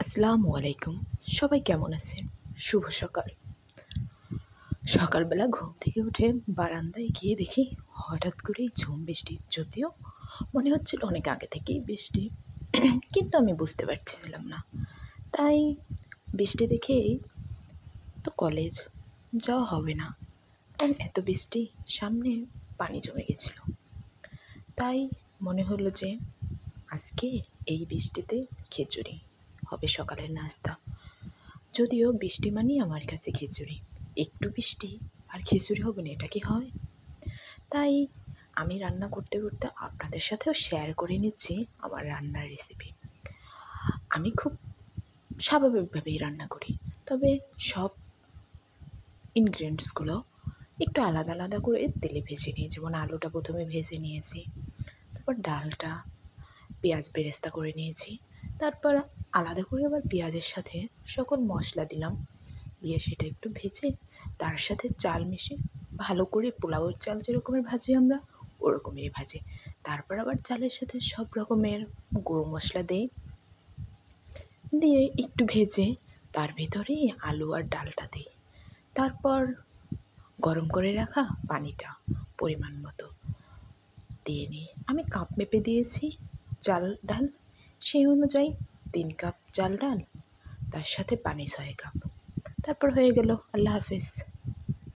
আসসালামু আলাইকুম। সবাই কেমন আছেন? শুভ সকাল। সকালবেলা ঘুম থেকে উঠে বারান্দায় গিয়ে দেখি হঠাৎ করেই ঝুম বৃষ্টি। যদিও মনে হচ্ছিল অনেক আগে থেকেই বৃষ্টি, কিন্তু আমি বুঝতে পারছিলাম না। তাই বৃষ্টি দেখেই তো কলেজ যাওয়া হবে না, কারণ এত বৃষ্টি, সামনে পানি জমে গেছিল। তাই মনে হলো যে আজকে এই বৃষ্টিতে খিচুড়ি হবে সকালের নাস্তা। যদিও বৃষ্টি মানেই আমার কাছে খিচুড়ি, একটু বৃষ্টি আর খিচুড়ি হবে না, এটা কি হয়? তাই আমি রান্না করতে করতে আপনাদের সাথেও শেয়ার করে নিচ্ছি আমার রান্নার রেসিপি। আমি খুব স্বাভাবিকভাবেই রান্না করি, তবে সব ইনগ্রিডিয়েন্টসগুলো একটু আলাদা আলাদা করে তেলে ভেজে নিই। যেমন আলুটা প্রথমে ভেজে নিয়েছি, তারপর ডালটা পেঁয়াজ বেরেস্তা করে নিয়েছি, তারপর আলাদা করে আবার পেঁয়াজের সাথে সকল মশলা দিলাম, দিয়ে সেটা একটু ভেজে তার সাথে চাল মিশিয়ে ভালো করে পোলাওয়ের চাল যেরকমের ভাজি আমরা ওরকমেরই ভাজি। তারপর আবার চালের সাথে সব রকমের গুঁড়ো মশলা দিয়ে একটু ভেজে তার ভেতরে আলু আর ডালটা দিই। তারপর গরম করে রাখা পানিটা পরিমাণ মতো দিয়ে নিই। আমি কাপ মেপে দিয়েছি চাল ডাল, সেই অনুযায়ী 3 কাপ চাল ডাল, তার সাথে পানি 6 কাপ। তারপর হয়ে গেল। আল্লাহ হাফেজ।